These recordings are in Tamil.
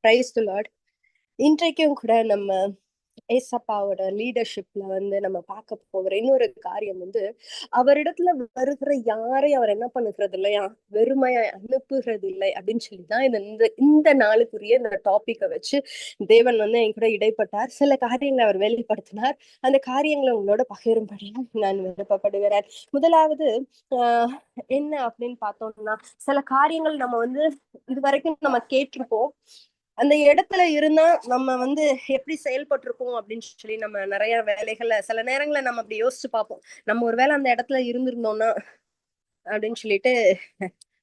Praise the Lord. இன்றைக்கும் கூட நம்ம ஏசப்பாவோட லீடர்ஷிப்ல நம்ம பார்க்க போகிற இன்னொரு காரியம் அவரிடத்துல வருகிற யாரை அவர் என்ன பண்ணுகிறது இல்லையா, வெறுமையா அனுப்புகிறது இல்லை அப்படின்னு சொல்லிதான் இந்த இந்த நாளுக்குரிய இந்த டாபிக்கை வச்சு தேவன் என் கூட இடைப்பட்டார். சில காரியங்களை அவர் வெளிப்படுத்தினார். அந்த காரியங்களை உங்களோட பகிரும்படியா நான் விருப்பப்படுகிறேன். முதலாவது என்ன அப்படின்னு பார்த்தோம்னா, சில காரியங்கள் நம்ம இது வரைக்கும் நம்ம கேட்டிருப்போம். அந்த இடத்துல இருந்தா நம்ம எப்படி செயல்பட்டிருக்கோம் அப்படின்னு சொல்லி நம்ம நிறைய வேலைகள்ல சில நேரங்களை நம்ம அப்படி யோசிச்சு பார்ப்போம். நம்ம ஒருவேளை அந்த இடத்துல இருந்திருந்தோம்னா அப்படின்னு சொல்லிட்டு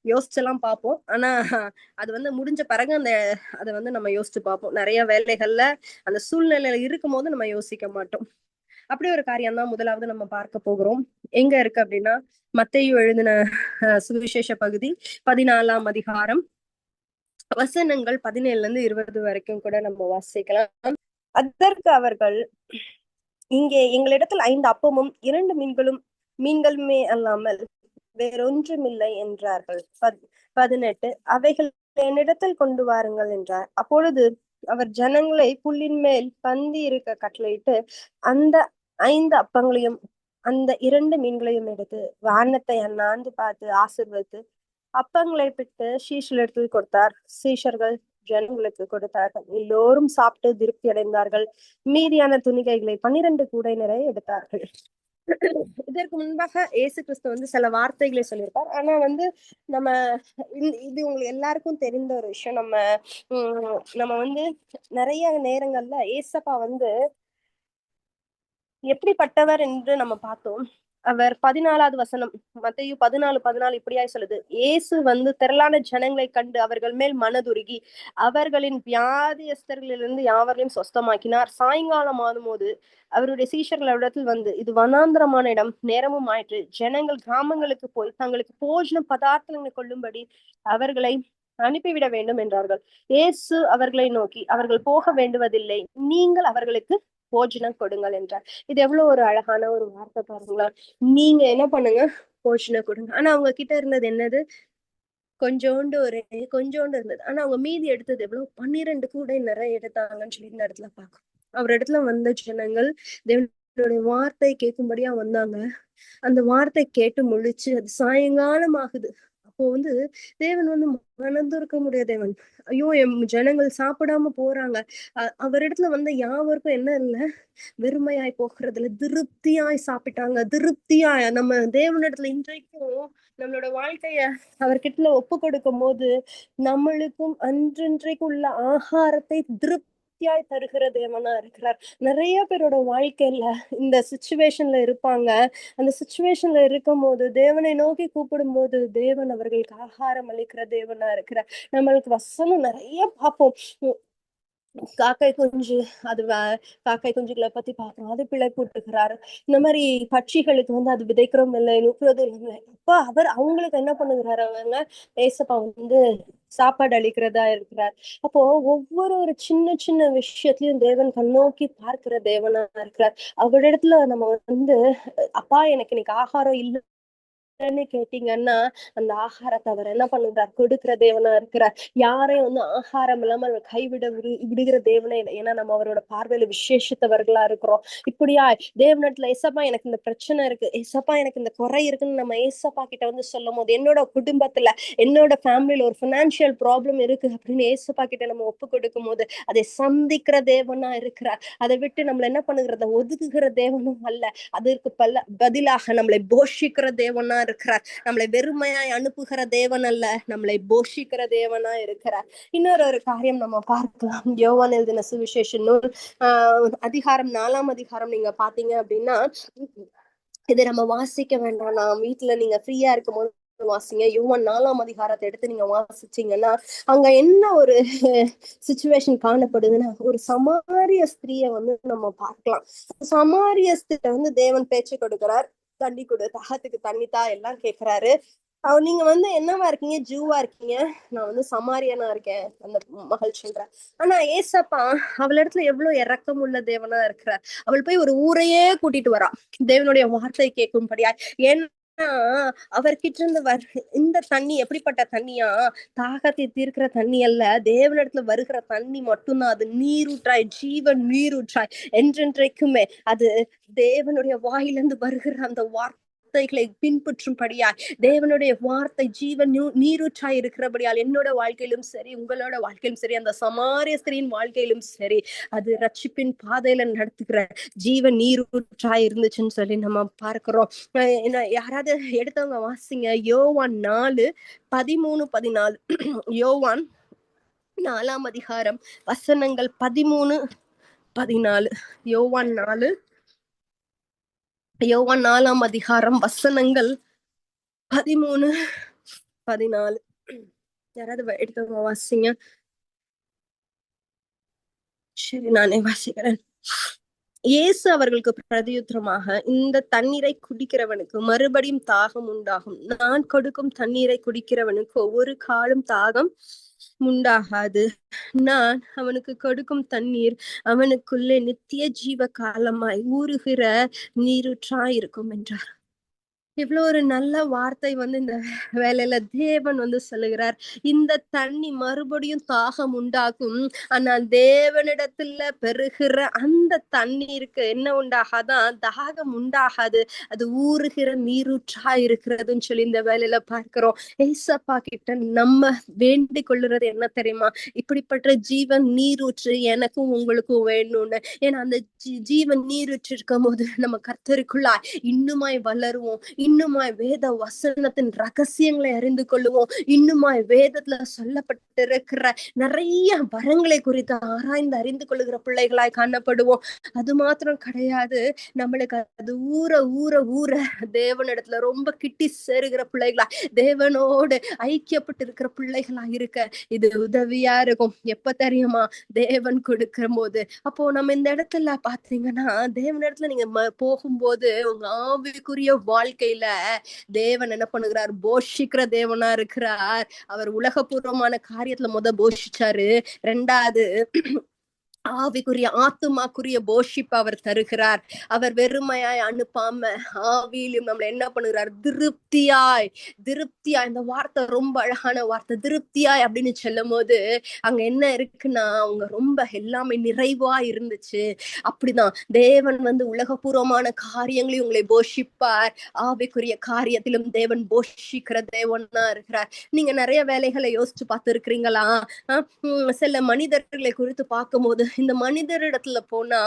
யோசிச்செல்லாம் பார்ப்போம். ஆனா அது முடிஞ்ச பிறகு அதை நம்ம யோசிச்சு பார்ப்போம். நிறைய வேலைகள்ல அந்த சூழ்நிலையில இருக்கும் போது நம்ம யோசிக்க மாட்டோம். அப்படி ஒரு காரியம் தான் முதலாவது நம்ம பார்க்க போகிறோம். எங்க இருக்கு அப்படின்னா, மத்தேயு எழுதின சுவிசேஷ பகுதி 14ஆம் அதிகாரம் வசனங்கள் 17-20 வரைக்கும் கூட நம்ம வாசிக்கலாம். அதற்கு அவர்கள், இங்கே எங்களிடத்தில் 5 அப்பமும் 2 மீன்களுமே அல்லாமல் வேறொன்றுமில்லை என்றார்கள். 18 அவைகள் என்னிடத்தில் கொண்டு வாருங்கள் என்றார். அப்பொழுது அவர் ஜனங்களை புல்லின் மேல் பந்தி இருக்க கட்டளையிட்டு அந்த 5 அப்பங்களையும் அந்த 2 மீன்களையும் எடுத்து வானத்தை அண்ணாந்து பார்த்து ஆசீர்வதித்து அப்பங்களை பிட்டு சீஷர்கள் எடுத்து கொடுத்தார். சீஷர்கள் ஜனங்களுக்கு கொடுத்தார்கள். எல்லோரும் சாப்பிட்டு திருப்தி அடைந்தார்கள். மீதியான துணிகைகளை 12 கூடை நிறைய எடுத்தார்கள். இதற்கு முன்பாக இயேசு கிறிஸ்து சில வார்த்தைகளை சொல்லியிருப்பார். ஆனா நம்ம இது உங்களுக்கு எல்லாருக்கும் தெரிந்த ஒரு விஷயம். நம்ம நிறைய நேரங்கள்ல ஏசப்பா எப்படிப்பட்டவர் என்று நம்ம பார்த்தோம். அவர் 14வது வசனம் மத்தேயு 14:14 இப்படியாய் சொல்லுது. இயேசு திரளான ஜனங்களை கண்டு அவர்கள் மேல் மனதுருகி அவர்களின் வியாதியஸ்தர்களிலிருந்து யாவரையும் சொஸ்தமாக்கினார். சாயங்காலம் ஆகும் போது அவருடைய சீஷர்களிடத்தில் இது வனாந்திரமான இடம், நேரமும் ஆயிற்று. ஜனங்கள் கிராமங்களுக்கு போய் தங்களுக்கு போஜன பதார்த்தங்களை கொள்ளும்படி அவர்களை அனுப்பிவிட வேண்டும் என்றார்கள். இயேசு அவர்களை நோக்கி, அவர்கள் போக வேண்டுவதில்லை, நீங்கள் அவர்களுக்கு போஜனம் கொடுங்கள் என்றார். இது எவ்வளவு ஒரு அழகான ஒரு வார்த்தை பாருங்களா. நீங்க என்ன பண்ணுங்க, போஜனம் கொடுங்க. ஆனா அவங்க கிட்ட இருந்தது என்னது? கொஞ்சோண்டு இருந்தது. ஆனா அவங்க மீதி எடுத்தது எவ்வளவு? 12 கூடை நிறைய எடுத்தாங்கன்னு சொல்லி இந்த இடத்துல பாக்கும். அவர் இடத்துல வந்த ஜனங்கள் தேவனுடைய வார்த்தை கேட்கும்படியா வந்தாங்க. அந்த வார்த்தை கேட்டு முழிச்சு அது சாயங்காலம் ஆகுது. அப்போ தேவன் மனந்திருக்க முடிய தேவன். ஐயோ, என் ஜனங்கள் சாப்பிடாம போறாங்க. அவரிடத்துல யாவருக்கும் என்ன இல்ல, வெறுமையாய் போகிறதுல திருப்தியாய் சாப்பிட்டாங்க. திருப்தியாய் நம்ம தேவனிடத்துல இன்றைக்கும் நம்மளோட வாழ்க்கைய அவர்கிட்ட ஒப்பு கொடுக்கும் போது நம்மளுக்கும் அன்றன்றைக்கு உள்ள ஆகாரத்தை திருப்தியாய் தருகிற தேவனா இருக்கிறார். நிறைய பேரோட வாழ்க்கையில இந்த சிச்சுவேஷன்ல இருப்பாங்க. அந்த சிச்சுவேஷன்ல இருக்கும் போது தேவனை நோக்கி கூப்பிடும் போது தேவன் அவர்களுக்கு ஆகாரம் அளிக்கிற தேவனா இருக்கிறார். நம்மளுக்கு வசனம் நிறைய பார்ப்போம். காக்கை குஞ்சு, அது காக்கை குஞ்சுகளை பத்தி பாக்குறோம். அது பிழை போட்டுக்கிறாரு. இந்த மாதிரி பட்சிகளுக்கு அது விதைக்கிறோம் இல்லை, நுக்குறதும் இல்லை. அப்ப அவங்களுக்கு என்ன பண்ணுகிறாரு? அவங்க ஏசப்பா சாப்பாடு அளிக்கிறதா இருக்கிறார். அப்போ ஒவ்வொரு சின்ன சின்ன விஷயத்திலயும் தேவன் கண்ணோக்கி பார்க்கிற தேவனா இருக்கிறார். அவரிடத்துல நம்ம அப்பா எனக்கு இன்னைக்கு ஆகாரம் இல்லை கேட்டீங்கன்னா அந்த ஆகாரத்தை அவர் என்ன பண்ணுறார்? கொடுக்கிற தேவனா இருக்கிறார். யாரையும் ஆகாரம் இல்லாம கைவிட விடுகிற தேவனே இல்லை. ஏன்னா நம்ம அவரோட பார்வையில விசேஷித்தவர்களா இருக்கிறோம். இப்படியா தேவனிடத்துல, ஏசப்பா எனக்கு இந்த பிரச்சனை இருக்கு, ஏசப்பா எனக்கு இந்த குறை இருக்குன்னு நம்ம ஏசப்பா கிட்ட சொல்லும் போது, என்னோட குடும்பத்துல என்னோட ஃபேமிலியில ஒரு பினான்சியல் ப்ராப்ளம் இருக்கு அப்படின்னு ஏசப்பா கிட்ட நம்ம ஒப்பு கொடுக்கும் போது அதை சந்திக்கிற தேவனா இருக்கிறார். அதை விட்டு நம்மள என்ன பண்ணுகிறத ஒதுக்குகிற தேவனும் அல்ல. அதற்கு பதிலாக நம்மளை போஷிக்கிற தேவனா இருக்கிறார். நம்மளை வெறுமையாய் அனுப்புகிற தேவன் அல்ல, நம்மளை போஷிக்கிற தேவனா இருக்கிறார். இன்னொரு காரியம் நம்ம பார்க்கலாம். யோவான் எழுதின சுவிசேஷ நூல் அதிகாரம் 4ஆம் அதிகாரம் நீங்க பாத்தீங்க அப்படின்னா, இதை நம்ம வாசிக்க வேண்டாம். நான் வீட்டுல நீங்க ஃப்ரீயா இருக்கும் போது வாசிங்க. யோவான் 4ஆம் அதிகாரத்தை எடுத்து நீங்க வாசிச்சீங்கன்னா அங்க என்ன ஒரு சிச்சுவேஷன் காணப்படுதுன்னா, ஒரு சமாரிய ஸ்திரிய நம்ம பார்க்கலாம். சமாரிய ஸ்திரிட்ட தேவன் பேச்சு கொடுக்கிறார். தண்ணி கொடு, தாகத்துக்கு தண்ணித்தா எல்லாம் கேட்கிறாரு. நீங்க என்னவா இருக்கீங்க? ஜூவா இருக்கீங்க, நான் சமாரியனா இருக்கேன் அந்த மகள் சொல்ற. ஆனா ஏசப்பா அவள் இடத்துல எவ்வளவு இரக்கம் உள்ள தேவனா இருக்கிறார். அவள் போய் ஒரு ஊரையே கூட்டிட்டு வரா தேவனுடைய வார்த்தை கேட்கும்படியா. ஏன் அவர்கிட்ட இருந்து இந்த தண்ணி எப்படிப்பட்ட தண்ணியா? தாகத்தை தீர்க்கிற தண்ணி அல்ல, தேவனிடத்துல வருகிற தண்ணி மட்டும்தான். அது நீரூற்றாய், ஜீவன் நீரூற்றாய் என்றென்றைக்குமே. அது தேவனுடைய வாயிலிருந்து வருகிற அந்த வார்த்தைகளை பின்பற்றும்படியாய், தேவனுடைய வார்த்தை ஜீவன் நீரூற்றாய் இருக்கிறபடியால் என்னோட வாழ்க்கையிலும் சரி, உங்களோட வாழ்க்கையிலும் சரி, அந்த சமாரிய ஸ்திரியின் வாழ்க்கையிலும் சரி, அது ரட்சிப்பின் பாதையில நடத்துகிற ஜீவன் நீரூற்றாய் இருந்துச்சுன்னு சொல்லி நம்ம பார்க்கிறோம். யாராவது எடுத்தவங்க வாசிங்க. யோவான் 4:13-14. யோவான் 4ஆம் அதிகாரம் வசனங்கள் 13-14. யோவான் 4ஆம் அதிகாரம் வசனங்கள் 13-14. யாராவது எடுத்தவங்க வாசிங்க. சரி, நானே வாசிக்கிறேன். இயேசு அவர்களுக்கு பிரதியுத்தரமாக, இந்த தண்ணீரை குடிக்கிறவனுக்கு மறுபடியும் தாகம் உண்டாகும். நான் கொடுக்கும் தண்ணீரை குடிக்கிறவனுக்கு ஒரு காலம் தாகம் உண்டாகாது. நான் அவனுக்கு கொடுக்கும் தண்ணீர் அவனுக்குள்ளே நித்திய ஜீவ காலமாய் ஊறுகிற நீரூற்றாயிருக்கும் என்றார். இவ்வளவு ஒரு நல்ல வார்த்தை இந்த வேலையில தேவன் சொல்லுகிறார். இந்த தண்ணி மறுபடியும் தாகம் உண்டாக்கும். ஆனால் தேவனிடத்துல பெறுகிற அந்த தண்ணீருக்கு என்ன உண்டாகாதான்? தாகம் உண்டாகாது. அது ஊறுகிற நீரூற்றா இருக்கிறதுன்னு சொல்லி இந்த வேலையில பார்க்கிறோம். ஏசப்பா கிட்ட நம்ம வேண்டிக் கொள்ளுறது என்ன தெரியுமா? இப்படிப்பட்ட ஜீவன் நீரூற்று எனக்கும் உங்களுக்கும் வேணும்னு. ஏன்னா அந்த ஜீவன் நீரூற்று இருக்கும் போது நம்ம கர்த்தருக்குள்ளா இன்னுமாய் வளருவோம். இன்னுமாய் வேத வசனத்தின் ரகசியங்களை அறிந்து கொள்ளுவோம். இன்னுமாய் வேதத்துல சொல்லப்பட்டிருக்கிற நிறைய வரங்களை குறித்து ஆராய்ந்து அறிந்து கொள்ளுகிற பிள்ளைகளாய் காணப்படுவோம். அது மாத்திரம் கிடையாது, நம்மளுக்கு அது ஊற ஊற ஊற தேவனிடத்துல ரொம்ப கிட்டி சேருகிற பிள்ளைகளா, தேவனோடு ஐக்கியப்பட்டு இருக்கிற பிள்ளைகளா இருக்க இது உதவியா இருக்கும். எப்ப தெரியுமா? தேவன் கொடுக்கிற போது. அப்போ நம்ம இந்த இடத்துல பாத்தீங்கன்னா, தேவனிடத்துல நீங்க போகும்போது உங்க ஆவிக்குரிய வாழ்க்கையில தேவன் என்ன பண்ணுகிறார்? போஷிக்கிற தேவனா இருக்கிறார். அவர் உலகபூர்வமான காரியத்துல போஷிச்சாரு. 2வது ஆவிக்குரிய ஆத்துமாக்குரிய போஷிப்பு அவர் தருகிறார். அவர் வெறுமையாய் அனுப்பாம ஆவியிலும் நம்மள என்ன பண்ணுகிறார்? திருப்தியாய். இந்த வார்த்தை ரொம்ப அழகான வார்த்தை. திருப்தியாய் அப்படின்னு சொல்லும் போது அங்க என்ன இருக்குன்னா, அவங்க ரொம்ப எல்லாமே நிறைவா இருந்துச்சு. அப்படிதான் தேவன் உலகபூர்வமான காரியங்களையும் உங்களை போஷிப்பார். ஆவிக்குரிய காரியத்திலும் தேவன் போஷிக்கிற தேவனா இருக்கிறார். நீங்க நிறைய வேலைகளை யோசிச்சு பார்த்து இருக்கிறீங்களா? சில மனிதர்களை குறித்து பார்க்கும்போது, இந்த மனிதரிடத்துல போனா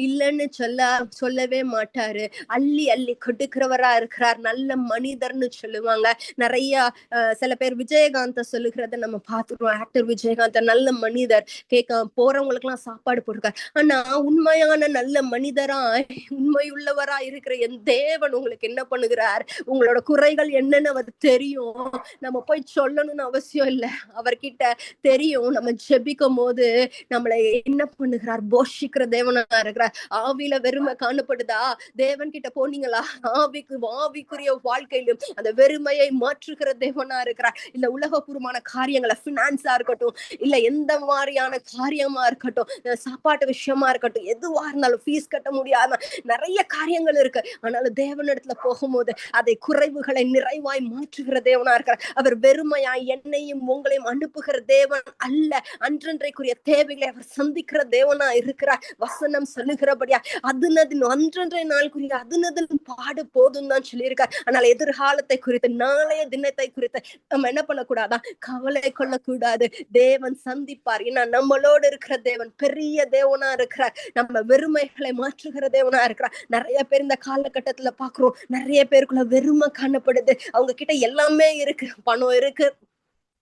இல்லைன்னு சொல்லவே மாட்டாரு. அள்ளி அள்ளி கொடுக்கிறவரா இருக்கிறார். நல்ல மனிதர்னு சொல்லுவாங்க. நிறைய சில பேர் விஜயகாந்த சொல்லுகிறத நம்ம பார்த்துருவோம். ஆக்டர் விஜயகாந்த் நல்ல மனிதர், கேட்க போறவங்களுக்கு எல்லாம் சாப்பாடு போட்டிருக்காரு. ஆனா உண்மையான நல்ல மனிதராய் உண்மையுள்ளவரா இருக்கிற என் தேவன் உங்களுக்கு என்ன பண்ணுகிறார்? உங்களோட குறைகள் என்னன்னு அவர் தெரியும். நம்ம போய் சொல்லணும்னு அவசியம் இல்லை. அவர்கிட்ட தெரியும். நம்ம ஜெபிக்கும் போது நம்மளை என்ன பண்ணுகிறார்? போஷிக்கிற தேவனா இருக்கிறார். ஆவியில வெறுமை காணப்படுதா? தேவன் கிட்ட போனீங்களா? ஆவிக்குரிய வாழ்க்கையிலும் அந்த வெறுமையை மாற்றுகிற தேவனா இருக்கிறார். இல்ல உலகபூர்வமான காரியங்களை, பினான்ஸா இருக்கட்டும், இல்ல எந்த மாதிரியான காரியமா இருக்கட்டும், சாப்பாட்டு விஷயமா இருக்கட்டும், எதுவா இருந்தாலும், ஃபீஸ் கட்ட முடியாம நிறைய காரியங்கள் இருக்கு. ஆனாலும் தேவனிடத்துல போகும்போது அதை குறைவுகளை நிறைவாய் மாற்றுகிற தேவனா இருக்கிறார். அவர் வெறுமையாய் என்னையும் உங்களையும் அனுப்புகிற தேவன் அல்ல. அன்றன்றைக்குரிய தேவைகளை அவர் சந்திக்கிற தேவனா இருக்கிறார். வசனம் சொல்லுகிறபடியா அன்றன்றைய நாளுக்குரிய அதுனதின் பாடு போதும் தான் சொல்லியிருக்கார். ஆனால் எதிர்காலத்தை குறித்து, நாளைய தினத்தை குறித்து நம்ம என்ன பண்ணக்கூடாதா? கவலை கொள்ளக்கூடாது. தேவன் சந்திப்பார். ஏன்னா நம்மளோடு இருக்கிற தேவன் பெரிய தேவனா இருக்கிறார். நம்ம வெறுமைகளை மாற்றுகிற தேவனா இருக்கிறார். நிறைய பேர் இந்த காலகட்டத்துல பாக்குறோம், நிறைய பேருக்குள்ள வெறுமை காணப்படுது. அவங்க கிட்ட எல்லாமே இருக்கு, பணம் இருக்கு,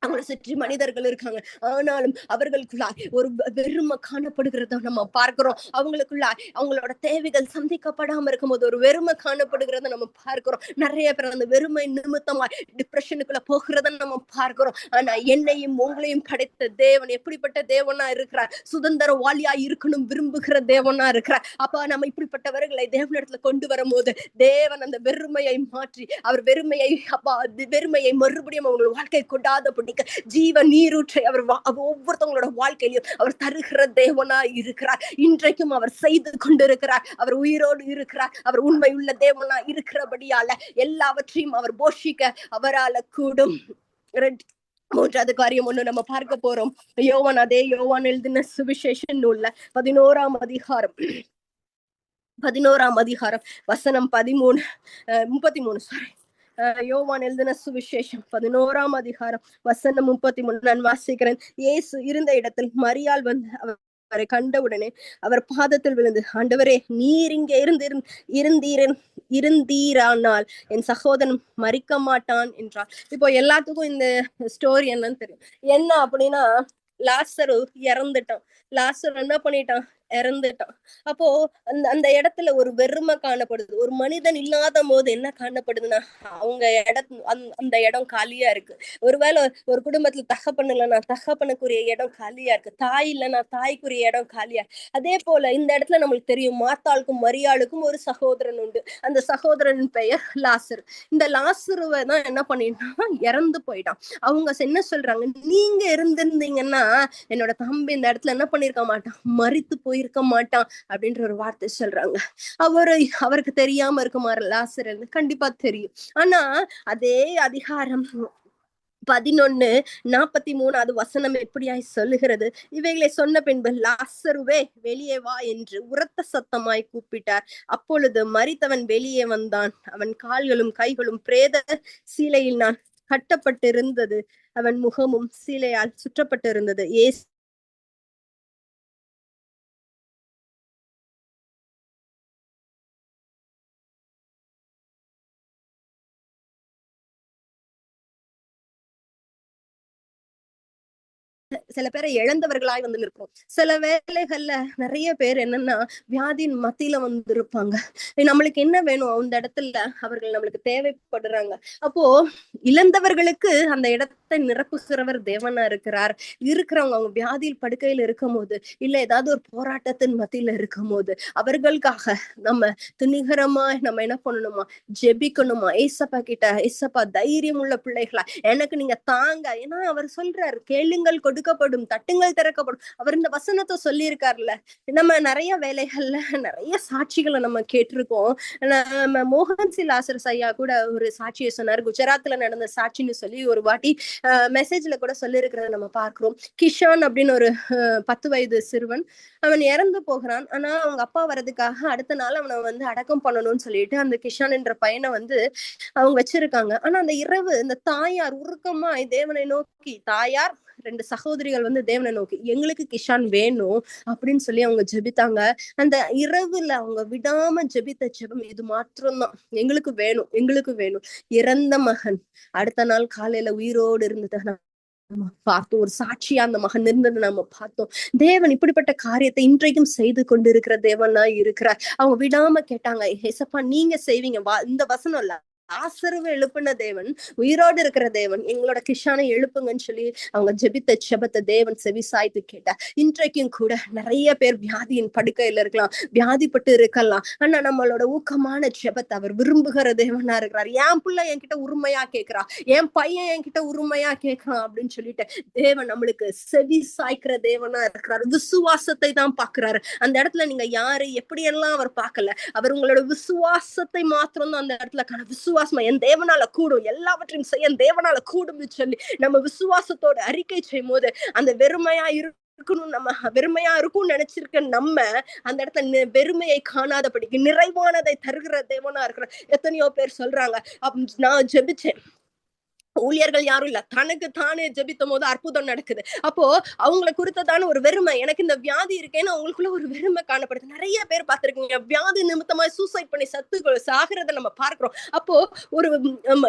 அவங்களை சுற்றி மனிதர்கள் இருக்காங்க. ஆனாலும் அவர்களுக்குள்ளாய் ஒரு வெறுமை காணப்படுகிறத நம்ம பார்க்கிறோம். அவங்களோட தேவைகள் சந்திக்கப்படாம இருக்கும்போது ஒரு வெறுமை காணப்படுகிறத நம்ம பார்க்கிறோம். நிறைய பேர் அந்த வெறுமை நிமித்தமா டிப்ரெஷனுக்குள்ள போகிறத நம்ம பார்க்கிறோம். ஆனா என்னையும் உங்களையும் படைத்த தேவன் எப்படிப்பட்ட தேவனா இருக்கிறார்? சுதந்திர வாலியா இருக்கணும் விரும்புகிற தேவனா இருக்கிறார். அப்ப நம்ம இப்படிப்பட்டவர்களை தேவனிடத்துல கொண்டு வரும்போது தேவன் அந்த வெறுமையை மாற்றி, அவர் வெறுமையை மறுபடியும் அவங்களோட வாழ்க்கை கொண்டாதபடி படிக்க ஜீவ நீரூற்றை அவர் ஒவ்வொருத்தவங்களோட வாழ்க்கையிலும் அவர் தருகிற தேவனா இருக்கிறார். இன்றைக்கும் அவர் செய்து கொண்டிருக்கிறார். அவர் உயிரோடு இருக்கிறார். அவர் உண்மையுள்ள தேவனா இருக்கிறபடியால எல்லாவற்றையும் அவர் போஷிக்க அவரால கூடும். மூன்றாவது காரியம் ஒண்ணு நம்ம பார்க்க போறோம். யோவான் எழுதின சுவிசேஷ நூல்ல 11ஆம் அதிகாரம் வசனம் 33 சாரி யோவான் எழுதின சுவிசேஷம் 11ஆம் அதிகாரம் வசனம் 33 நான் வாசிக்கிறேன். இயேசு இருந்த இடத்தில் மரியாள் வந்து அவரை கண்டவுடனே அவர் பாதத்தில் விழுந்து, ஆண்டவரே, நீர் இங்கே இருந்தீரானால் என் சகோதரன் மரிக்க மாட்டான் என்றார். இப்போ எல்லாத்துக்கும் இந்த ஸ்டோரி என்னன்னு தெரியும். என்ன அப்படின்னா, லாசரு இறந்துட்டான். லாசரு என்ன பண்ணிட்டான்? இறந்துட்டான். அப்போ அந்த இடத்துல ஒரு வெறுமை காணப்படுது. ஒரு மனிதன் இல்லாத போது என்ன காணப்படுதுன்னா, அவங்க அந்த இடம் காலியா இருக்கு. ஒருவேளை ஒரு குடும்பத்துல தகப்பன் இல்லைன்னா தகப்பனுக்குரிய இடம் காலியா இருக்கு. தாய் இல்லைன்னா தாய்க்குரிய இடம் காலியா இருக்கு. அதே போல இந்த இடத்துல நம்மளுக்கு தெரியும், மாத்தாளுக்கும் மரியாளுக்கும் ஒரு சகோதரன் உண்டு. அந்த சகோதரன் பெயர் லாசரு. இந்த லாசருவை தான் என்ன பண்ணிட்டான்? இறந்து போயிட்டான். அவங்க என்ன சொல்றாங்க, நீங்க இருந்திருந்தீங்கன்னா என்னோட தம்பி இந்த இடத்துல என்ன பண்ணிருக்க மாட்டான்? மரித்து போயிருக்க மாட்டான் அப்படின்ற ஒரு வார்த்தை சொல்றாங்க. அவருக்கு தெரியாம இருக்குமாறு லாசர் கண்டிப்பா தெரியும். ஆனா அதே அதிகாரம் 11:43 வசனம் எப்படியாய் சொல்லுகிறது, இவைகளை சொன்ன பின்பு லாசருவே வெளியே வா என்று உரத்த சத்தமாய் கூப்பிட்டார். அப்பொழுது மரித்தவன் வெளியே வந்தான். அவன் கால்களும் கைகளும் பிரேத சீலையில் நான் கட்டப்பட்டிருந்தது. அவன் முகமும் சீலையால் சுற்றப்பட்டிருந்தது. சில பேரை இழந்தவர்களாய் வந்து நிற்போம். சில வேலைகள்ல நிறைய பேர் என்னன்னா வியாதியின் மத்தியில வந்து இருப்பாங்க. நம்மளுக்கு என்ன வேணும்? அந்த இடத்துல அவர்கள் நம்மளுக்கு தேவைப்படுறாங்க. அப்போ இழந்தவர்களுக்கு அந்த இடத்தை நிரப்புகிறவர் தேவனா இருக்கிறவங்க அவங்க வியாதியில் படுக்கையில் இருக்கும் போது, இல்ல ஏதாவது ஒரு போராட்டத்தின் மத்தியில இருக்கும் போது, அவர்களுக்காக நம்ம துணிகரமா நம்ம என்ன பண்ணணுமா? ஜெபிக்கணுமா? ஏசப்பா கிட்ட, ஏசப்பா தைரியம் உள்ள பிள்ளைகளா எனக்கு நீங்க தாங்க. ஏன்னா அவர் சொல்றாரு, கேளுங்கள் கொடுக்கப்படும், தட்டுங்கள் திறக்கப்படும். அவர் இந்த வசனத்தை சொல்லி இருக்காருல்ல. நம்ம நிறைய வேலைகள்ல நிறைய சாட்சிகளை நம்ம கேட்டிருக்கோம். நம்ம மோகன் சி லாசர் ஐயா கூட ஒரு சாட்சியை சொன்னார். குஜராத்ல நடந்த சாட்சின்னு சொல்லி ஒரு வாட்டி மெசேஜ்ல கூட சொல்லி இருக்கிறத நம்ம பார்க்கிறோம். கிஷான் அப்படின்னு ஒரு 10 வயது சிறுவன், அவன் இறந்து போகிறான். ஆனா அவங்க அப்பா வர்றதுக்காக அடுத்த நாள் அவனை வந்து அடக்கம் பண்ணணும்னு சொல்லிட்டு அந்த கிஷான் என்ற பையனை வந்து அவங்க வச்சிருக்காங்க. ஆனா அந்த இரவு இந்த தாயார் உருக்கமாய் தேவனை நோக்கி, தாயார் 2 சகோதரிகள் வந்து தேவனை நோக்கி, எங்களுக்கு கிஷான் வேணும் அப்படின்னு சொல்லி அவங்க ஜெபித்தாங்க. அந்த இரவுல அவங்க விடாம ஜெபித்த ஜெபம் இது மாத்திரம்தான், எங்களுக்கு வேணும். இறந்த மகன் அடுத்த நாள் காலையில உயிரோடு இருந்தது பார்த்தோம். ஒரு சாட்சியா அந்த மகன் இருந்தது நம்ம பார்த்தோம். தேவன் இப்படிப்பட்ட காரியத்தை இன்றைக்கும் செய்து கொண்டிருக்கிற தேவனா இருக்கிறார். அவங்க விடாம கேட்டாங்க, ஏசப்பா நீங்க செய்வீங்க. இந்த வசனம் இல்ல, லாசருவை எழுப்புன தேவன், உயிரோடு இருக்கிற தேவன், எங்களோட கிஷானை எழுப்புங்கன்னு சொல்லி அவங்க ஜெபித்த ஜெபத்தை தேவன் செவிசாய்த்து கேட்டார். இன்றைக்கும் கூட நிறைய பேர் வியாதியின் படுக்கையில இருக்கலாம், வியாதிப்பட்டு இருக்கலாம். ஆனா நம்மளோட ஊக்கமான ஜெபத்தை அவர் விரும்புகிற தேவனா இருக்கிறார். என் பிள்ளை என்கிட்ட உரிமையா கேட்கிறா, என் பையன் என்கிட்ட உரிமையா கேட்கிறான் அப்படின்னு சொல்லிட்டு தேவன் நம்மளுக்கு செவி சாய்க்கிற தேவனா இருக்கிறார். விசுவாசத்தை தான் பாக்குறாரு. அந்த இடத்துல நீங்க யாரு எப்படியெல்லாம் அவர் பார்க்கல. அவர் உங்களோட விசுவாசத்தை மாத்திரம் தான் அந்த இடத்துல விசுவாசமா என் தேவனால கூடும், எல்லாவற்றையும் செய்ய என் தேவனால கூடும் சொல்லி நம்ம விசுவாசத்தோட அறிக்கை செய்யும் போது அந்த வெறுமையா இருக்கணும், நம்ம வெறுமையா இருக்கும்னு நினைச்சிருக்க நம்ம அந்த இடத்துல வெறுமையை காணாதபடிக்கு நிறைவானதை தருகிற தேவனா இருக்கிற எத்தனையோ பேர் சொல்றாங்க, நான் ஜெபிச்சேன், ஊழியர்கள் யாரும் இல்ல, தனக்கு தானே ஜெபித்தும் போது அற்புதம் நடக்குது. அப்போ அவங்களை குறித்ததான ஒரு வெறுமை, எனக்கு இந்த வியாதி இருக்கேன்னு அவங்களுக்குள்ள ஒரு வெறுமை காணப்படுது. நிறைய பேர் பார்த்திருக்கீங்க, வியாதி நிமித்தமா சூசைட் பண்ணி சாகிறத நம்ம பார்க்கிறோம். அப்போ ஒரு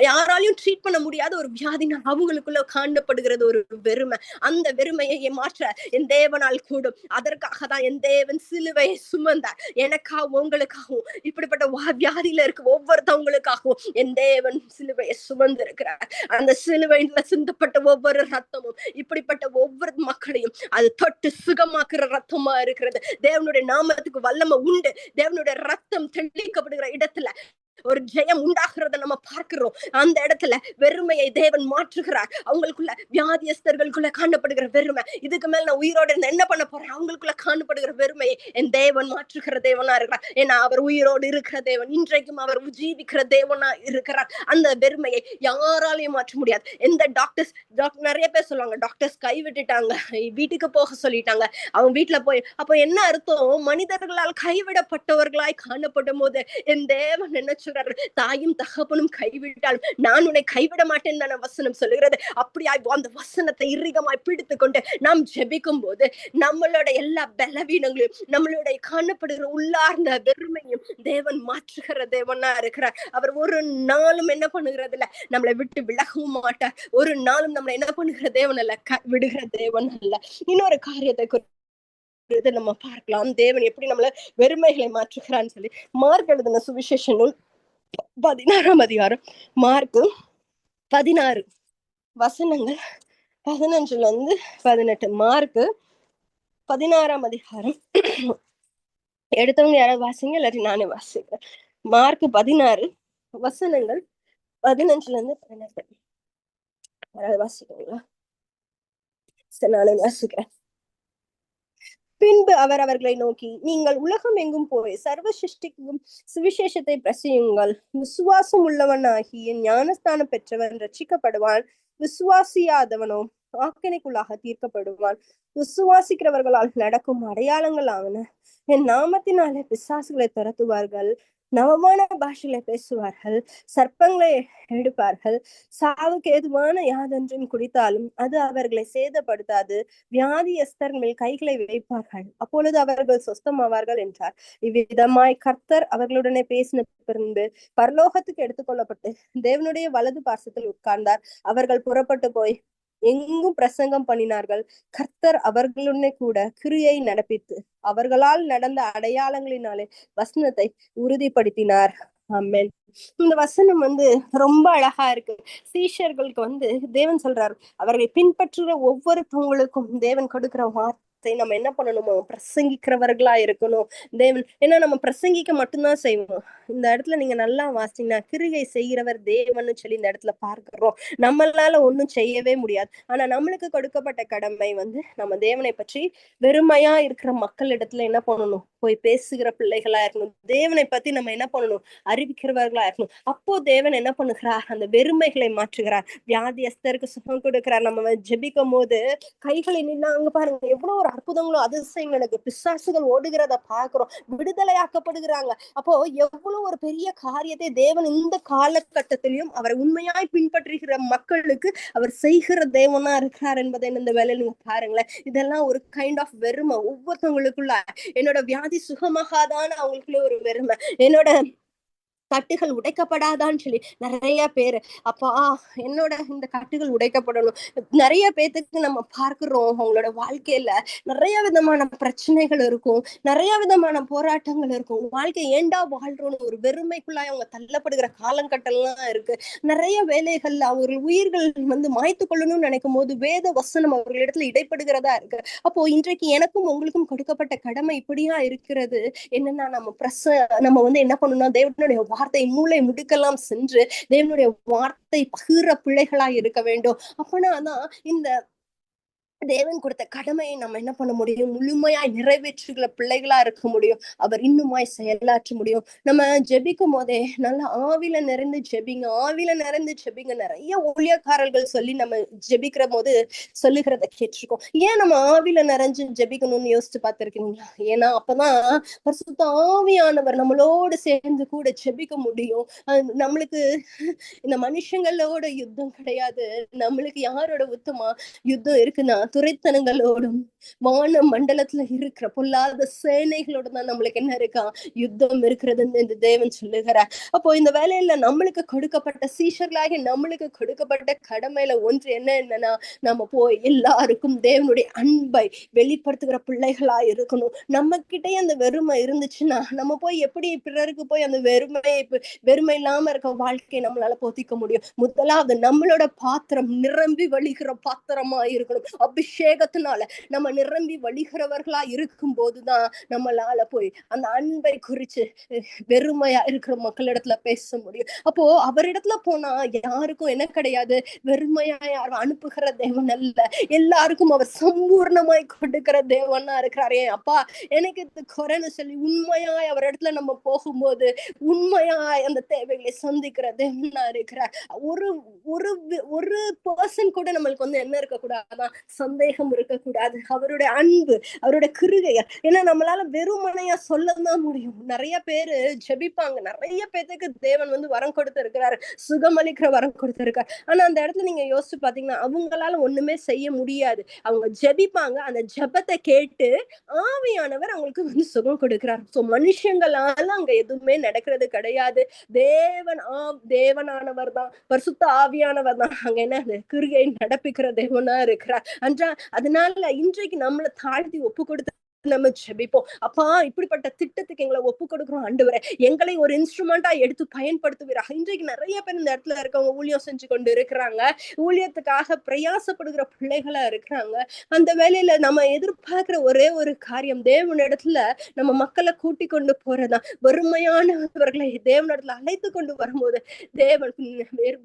யாராலையும் ட்ரீட் பண்ண முடியாத ஒரு வியாதினா அவங்களுக்குள்ள காணப்படுகிறது ஒரு வெறுமை. அந்த வெறுமையை மாற்ற என் தேவனால் கூடும். அதற்காக தான் என் தேவன் சிலுவையை சுமந்தார், எனக்காகவும் உங்களுக்காகவும், இப்படிப்பட்ட வியாதியில இருக்க ஒவ்வொருத்தவங்களுக்காகவும் என் தேவன் சிலுவையை சுமந்து இருக்கிறார். அந்த சிலுவையில சிந்தப்பட்ட ஒவ்வொரு ரத்தமும் இப்படிப்பட்ட ஒவ்வொரு மக்களையும் அது தொட்டு சுகமாக்குற ரத்தமா இருக்கிறது. தேவனுடைய நாமத்துக்கு வல்லமை உண்டு. தேவனுடைய ரத்தம் தெளிக்கப்படுகிற இடத்துல ஒரு ஜெயம் உண்டாகிறத நம்ம பார்க்கிறோம். அந்த இடத்துல வெறுமையை தேவன் மாற்றுகிறார். அவங்களுக்குள்ள வியாதியஸ்தர்களுக்குள்ள காணப்படுகிற வெறுமை, இதுக்கு மேல நான் உயிரோடு இருந்து என்ன பண்ண போறேன், அவங்களுக்குள்ள காணப்படுகிற வெறுமையை என் தேவன் மாற்றுகிற தேவனா இருக்கிறார். ஏன்னா அவர் உயிரோடு இருக்கிற தேவன், இன்றைக்கும் அவர் ஜீவிக்கிற தேவனா இருக்கிறார். அந்த வெறுமையை யாராலையும் மாற்ற முடியாது. எந்த டாக்டர்ஸ் நிறைய பேர் சொல்லுவாங்க, டாக்டர்ஸ் கைவிட்டுட்டாங்க, வீட்டுக்கு போக சொல்லிட்டாங்க. அவங்க வீட்டுல போய் அப்ப என்ன அர்த்தம், மனிதர்களால் கைவிடப்பட்டவர்களாய் காணப்படும் போது என் தேவன் என்ன சொல்றாரு, தாயும் தகப்பனும் கைவிட்டாலும் நான் உன்னை கைவிட மாட்டேன் தான வசனம் சொல்லுகிறது. அப்படியாய் அந்த வசனத்தை இறுகமாய் பிடித்து கொண்டு நாம் ஜெபிக்கும் போது நம்மளோட எல்லா பலவீனங்களையும், நம்மளுடைய காணப்படுகிற உள்ளார்ந்த வெறுமையும் தேவன் மாற்றுகிற தேவனா இருக்கிறார். அவர் ஒரு நாளும் என்ன பண்ணுகிறது இல்ல, நம்மளை விட்டு விலகவும் மாட்டார். ஒரு நாளும் நம்மளை என்ன பண்ணுகிற தேவன் அல்ல, விடுகிற தேவன் அல்ல. இன்னொரு காரியத்தை நம்ம பார்க்கலாம், தேவன் எப்படி நம்மள வெறுமைகளை மாற்றுகிறான்னு சொல்லி. மார்க் எழுதின சுவிசேஷ நூல் 16ஆம் அதிகாரம், மார்க் 16 வசனங்கள் 15-18. மார்க் 16ஆம் அதிகாரம் எடுத்தவங்க யாராவது வாசிங்க, இல்லாட்டி நானே வாசிக்கிறேன். மார்க் 16 வசனங்கள் 15-18. யாராவது வாசிக்கிறீங்களா? சரி, நானே வாசிக்கிறேன். பின்பு அவர் அவர்களை நோக்கி, நீங்கள் உலகம் எங்கும் போய் சர்வ சிருஷ்டிக்கும் சுவிசேஷத்தை பிரசியுங்கள். விசுவாசம் உள்ளவனாகிய ஞானஸ்தானம் பெற்றவன் ரட்சிக்கப்படுவான், விசுவாசியாதவனோ ஆக்கினைக்குள்ளாக தீர்க்கப்படுவான். விசுவாசிக்கிறவர்களால் நடக்கும் அடையாளங்கள் ஆவன, என் நாமத்தினாலே பிசாசுகளை துரத்துவார்கள், நவமான பாஷையில பேசுவார்கள், சர்ப்பங்களை எடுப்பார்கள், சாவுக்கு ஏதுவான யாதொன்றும் குடித்தாலும் அது அவர்களை சேதப்படுத்தாது, வியாதியஸ்தர் மேல் கைகளை வைப்பார்கள், அப்பொழுது அவர்கள் சொஸ்தமாவார்கள் என்றார். இவ்விதமாய் கர்த்தர் அவர்களுடனே பேசின பின்பு பரலோகத்துக்கு எடுத்துக்கொள்ளப்பட்டு தேவனுடைய வலது பார்சத்தில் உட்கார்ந்தார். அவர்கள் புறப்பட்டு போய் எங்கும் பிரசங்கம் பண்ணினார்கள். கர்த்தர் அவர்களுடனே கூட கிரியை நடப்பித்து அவர்களால் நடந்த அடையாளங்களினாலே வசனத்தை உறுதிப்படுத்தினார். ஆமென். இந்த வசனம் ரொம்ப அழகா இருக்கு. சீஷர்களுக்கு தேவன் சொல்றாரு, அவர்களை பின்பற்றுற ஒவ்வொருத்தவங்களுக்கும் தேவன் கொடுக்கிற வார்த்தை நம்ம என்ன பண்ணணுமோ, பிரசங்கிக்கிறவர்களா இருக்கணும். தேவன் ஏன்னா நம்ம பிரசங்கிக்க மட்டும்தான் செய்வோம். இந்த இடத்துல நீங்க நல்லா வாசிங்கன்னா, கிரியை செய்கிறவர் தேவன்னு சொல்லி இந்த இடத்துல பார்க்கிறோம். நம்மளால ஒண்ணும் செய்யவே முடியாது. ஆனா நம்மளுக்கு கொடுக்கப்பட்ட கடமை நம்ம தேவனை பற்றி வெறுமையா இருக்கிற மக்கள் இடத்துல என்ன பண்ணணும், போய் பேசுகிற பிள்ளைகளா இருக்கணும். தேவனை பத்தி நம்ம என்ன பண்ணணும், அறிவிக்கிறவர்களா இருக்கணும். அப்போ தேவன் என்ன பண்ணுகிறார், அந்த வெறுமைகளை மாற்றுகிறார். வியாதியஸ்தருக்கு சுகம் கொடுக்கிறார். நம்ம ஜெபிக்கும் போது கைகளை நின்னா அங்க பாருங்க, எவ்வளவு ஒரு அற்புதங்களும் அதிசயங்களுக்கு பிசாசுகள் ஓடுகிறத பாக்குறோம், விடுதலையாக்கப்படுகிறாங்க. அப்போ எவ்வளவு ஒரு பெரிய காரியத்தை தேவன் இந்த காலகட்டத்திலையும் அவரை உண்மையாய் பின்பற்றுகிற மக்களுக்கு அவர் செய்கிற தேவனா இருக்கிறார் என்பதை இந்த வேலையில நீங்க பாருங்களேன். இதெல்லாம் ஒரு கைண்ட் ஆஃப் வெறுமை. ஒவ்வொருத்தவங்களுக்குள்ள என்னோட வியாதி சுகமாகாதான்னு அவங்களுக்குள்ள ஒரு வெறுமை, என்னோட கட்டுகள் உடைக்கப்படாதான்னு சொல்லி நிறைய பேரு, அப்பா என்னோட இந்த கட்டுகள் உடைக்கப்படணும். நிறைய பேத்துக்கு நம்ம பார்க்கிறோம், அவங்களோட வாழ்க்கையில நிறைய விதமான பிரச்சனைகள் இருக்கும், நிறைய விதமான போராட்டங்கள் இருக்கும். வாழ்க்கை ஏண்டா வாழ்றோம்னு ஒரு வெறுமைக்குள்ளாய் அவங்க தள்ளப்படுகிற காலங்கட்டெல்லாம் இருக்கு. நிறைய வேலைகள்ல அவர்கள் உயிர்கள் மாய்த்து கொள்ளணும்னு நினைக்கும் போது வேத வசனம் அவர்களிடத்துல இடைப்படுகிறதா இருக்கு. அப்போ இன்றைக்கு எனக்கும் உங்களுக்கும் கொடுக்கப்பட்ட கடமை இப்படியா இருக்கிறது. என்னன்னா நம்ம என்ன பண்ணணும்னா, தேவனுடைய வார்த்தை மூளை முடுக்கெல்லாம் சென்று தேவனுடைய வார்த்தை பகிர பிள்ளைகளா இருக்க வேண்டும். அப்பனாதான் இந்த தேவன் கொடுத்த கடமையை நம்ம என்ன பண்ண முடியும், முழுமையாய் நிறைவேற்றுகிற பிள்ளைகளா இருக்க முடியும். அவர் இன்னுமாய் செயலாற்ற முடியும். நம்ம ஜெபிக்கும் போதே நல்லா ஆவில நிறைந்து ஜெபிங்க, ஆவில நிறைந்து ஜெபிங்க. நிறைய ஊழியக்காரர்கள் சொல்லி நம்ம ஜெபிக்கிற போது சொல்லுகிறத கேட்டிருக்கோம். ஏன் நம்ம ஆவில நிறைஞ்சு ஜெபிக்கணும்னு யோசிச்சு பார்த்திருக்கீங்களா? ஏன்னா அப்பதான் பரிசுத்த ஆவியானவர் நம்மளோடு சேர்ந்து கூட ஜெபிக்க முடியும். நம்மளுக்கு இந்த மனுஷங்களோட யுத்தம் கிடையாது. நம்மளுக்கு யாரோட உத்தமா யுத்தம் இருக்குன்னா, துரைத்தனங்களோடும் வான மண்டலத்துல இருக்கிற பொல்லாத சேனைகளோட தான் நம்மளுக்கு என்ன இருக்கா, யுத்தம் இருக்கிறதுன்னு இந்த தேவன் சொல்லுகிறார். அப்போ இந்த வேலையில நம்மளுக்கு கொடுக்கப்பட்ட சீஷர்களாகி நம்மளுக்கு கொடுக்கப்பட்ட கடமையில ஒன்று என்னன்னா, நம்ம போய் எல்லாருக்கும் தேவனுடைய அன்பை வெளிப்படுத்துகிற பிள்ளைகளா இருக்கணும். நம்ம கிட்டே அந்த வெறுமை இருந்துச்சுன்னா நம்ம போய் எப்படி பிறருக்கு போய் அந்த வெறுமை இல்லாம இருக்க வாழ்க்கையை நம்மளால போதிக்க முடியும். முதலாவது நம்மளோட பாத்திரம் நிரம்பி வழிகிற பாத்திரமா இருக்கணும். அபிஷேகத்தினால நம்ம நிரம்பி வழிகிறவர்களா இருக்கும் போதுதான் நம்மளால போய் அந்த அன்பை குறிச்சு வெறுமையா இருக்கிற மக்களிடத்துல பேச முடியும். அப்போ அவரிடத்துல போனா யாருக்கும் என்ன கிடையாது, வெறுமையா யாரும் அனுப்புகிற தேவன் அல்ல, எல்லாருக்கும் அவர் சம்பூர்ணமாய் கொடுக்கிற தேவனா இருக்கிறாரே. அப்பா எனக்கு இது குறைன்னு சொல்லி உண்மையாய் அவர் இடத்துல நம்ம போகும்போது உண்மையாய் அந்த தேவைகளை சந்திக்கிற தேவனா இருக்கிறார். ஒரு ஒரு ஒரு பர்சன் கூட நம்மளுக்கு வந்து என்ன இருக்கக்கூடாதான், சந்தேகம் இருக்கக்கூடாது. அவருடைய அன்பு, அவருடைய கிருகைகள். ஏன்னா நம்மளால வெறுமனையா சொல்லதான் முடியும். நிறைய பேரு ஜெபிப்பாங்க, நிறைய பேத்துக்கு தேவன் வந்து வரம் கொடுத்து இருக்கிறாரு, சுகமளிக்கிற வரம் கொடுத்திருக்காரு. ஆனா அந்த இடத்துல நீங்க யோசிச்சு பாத்தீங்கன்னா அவங்களால ஒண்ணுமே செய்ய முடியாது. அவங்க ஜெபிப்பாங்க, அந்த ஜெபத்தை கேட்டு ஆவியானவர் அவங்களுக்கு வந்து சுகம் கொடுக்கிறார். சோ மனுஷங்களால அங்க எதுவுமே நடக்கிறது கிடையாது. தேவனானவர் தான், பரிசுத்த ஆவியானவர் தான் அங்க என்ன கிருகை நடப்பிக்கிற தேவனா இருக்கிறார் என்றா. அதனால இன்றைக்கு நம்மளை தாழ்த்தி ஒப்பு கொடுத்து நம்ம ஜெபிப்போம். அப்பா இப்படிப்பட்ட திட்டத்துக்கு எங்களை ஒப்பு கொடுக்கிறோம் ஆண்டவரே, எங்களை ஒரு இன்ஸ்ட்ருமெண்டா எடுத்து பயன்படுத்துவீராக. இன்றைக்கு நிறைய பேர் இந்த இடத்துல இருக்கவங்க ஊழியம் செஞ்சு கொண்டு இருக்கிறாங்க, ஊழியத்துக்காக பிரயாசப்படுகிற பிள்ளைகளா இருக்கிறாங்க. அந்த வேலையில நம்ம எதிர்பார்க்கிற ஒரே ஒரு காரியம், தேவனிடத்துல நம்ம மக்களை கூட்டி கொண்டு போறதா. வெறுமையானவர்களை தேவனிடத்துல அழைத்து கொண்டு வரும்போது தேவன்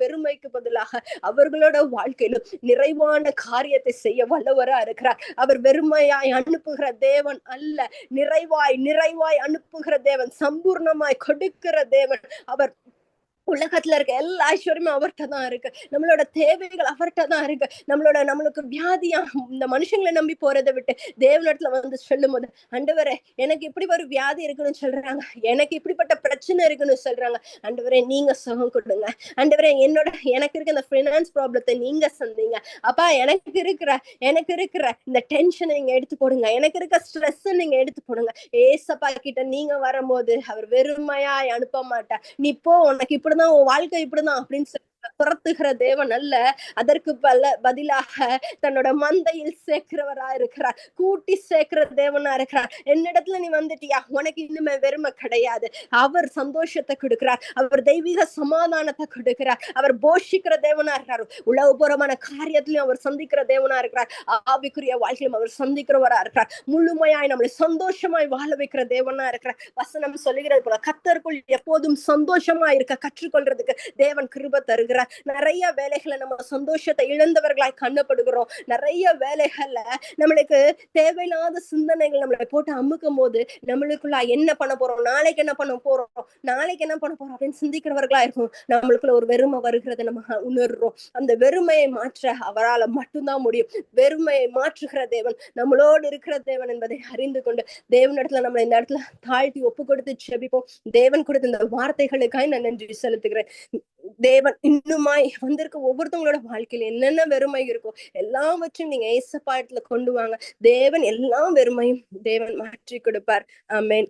வெறுமைக்கு பதிலாக அவர்களோட வாழ்க்கையிலும் நிறைவான காரியத்தை செய்ய வல்லவரா இருக்கிறார். அவர் வெறுமையாய் அனுப்புகிற தேவன் அல்ல, நிறைவாய் நிறைவாய் அனுப்புகிற தேவன், சம்பூர்ணமாய் கொடுக்கிற தேவன். அவர் உலகத்துல இருக்க எல்லா ஐஸ்வர்யமும் அவர்கிட்ட தான் இருக்கு. நம்மளோட தேவைகள் அவர்கிட்ட தான் இருக்கு. நம்மளுக்கு வியாதியா இந்த மனுஷங்களை நம்பி போறதை விட்டு தேவனிடத்துல வந்து சொல்லும் போது, ஆண்டவரே எனக்கு இப்படி ஒரு வியாதி இருக்குன்னு சொல்றாங்க, எனக்கு இப்படிப்பட்ட பிரச்சனை இருக்குன்னு சொல்றாங்க, ஆண்டவரே நீங்க சுகம் கொடுங்க. ஆண்டவரே எனக்கு இருக்க இந்த பைனான்ஸ் ப்ராப்ளத்தை நீங்க சந்தீங்க. அப்பா எனக்கு இருக்கிற இந்த டென்ஷனை நீங்க எடுத்து போடுங்க, எனக்கு இருக்க ஸ்ட்ரெஸ் நீங்க எடுத்து போடுங்க. ஏசப்பா கிட்ட நீங்க வரும்போது அவர் வெறுமையாய் அனுப்ப மாட்டார். நீ போ, உனக்கு இப்படி உன் வாழ்க்கை இப்படிதான் அப்படின்னு சொல்லி துரத்துகிற தேவன் அல்ல, அதற்கு பதிலாக தன்னோட மந்தையில் சேர்க்கிறவரா இருக்கிறார், கூட்டி சேர்க்கிற தேவனா இருக்கிறார். என்னிடத்துல நீ வந்துட்டியா, உனக்கு இன்னுமே வெறுமை கிடையாது. அவர் சந்தோஷத்தை கொடுக்கிறார், அவர் தெய்வீக சமாதானத்தை கொடுக்கிறார், அவர் போஷிக்கிற தேவனா இருக்கிறார். உலகபூர்வமான காரியத்திலும் அவர் சந்திக்கிற தேவனா இருக்கிறார், ஆவிக்குரிய வாழ்க்கையிலும் அவர் சந்திக்கிறவரா இருக்கிறார். முழுமையாய் நம்மளை சந்தோஷமாய் வாழ வைக்கிற தேவனா இருக்கிறார். வசனம் சொல்லுகிறது போல கர்த்தருக்குள் எப்போதும் சந்தோஷமா இருக்க கற்றுக்கொள்றதுக்கு தேவன் கிருபை தருகிறார். நிறைய வேலைகளை நம்ம சந்தோஷத்தை இழந்தவர்களாய் காணப்படுகிறோம். நிறைய வேலைகள்ல நம்மளுக்கு தேவையில்லாத சிந்தனைகள் நம்மளை போட்டு அமுக்கும் போது நம்மளுக்குள்ள என்ன பண்ண போறோம், நாளைக்கு என்ன பண்ண போறோம் அப்படின்னு சிந்திக்கிறவர்களா இருக்கும். நம்மளுக்குள்ள ஒரு வெறுமை வருகிறத நம்ம உணர்றோம். அந்த வெறுமையை மாற்ற அவரால் மட்டும்தான் முடியும். வெறுமையை மாற்றுகிற தேவன் நம்மளோடு இருக்கிற தேவன் என்பதை அறிந்து கொண்டு தேவனிடத்துல நம்ம இந்த இடத்துல தாழ்த்தி ஒப்பு கொடுத்து ஜெபிப்போம். தேவன் கொடுத்த இந்த வார்த்தைகளுக்காக நான் நன்றி செலுத்துகிறேன். தேவன் இன்னுமாய் வந்திருக்க ஒவ்வொருத்தவங்களோட வாழ்க்கையில என்னென்ன வெறுமை இருக்கோ எல்லாவற்றையும் நீங்க ஏசப்பாட்டுல கொண்டு வாங்க. தேவன் எல்லா வெறுமையும் தேவன் மாற்றி கொடுப்பார். ஆமென்.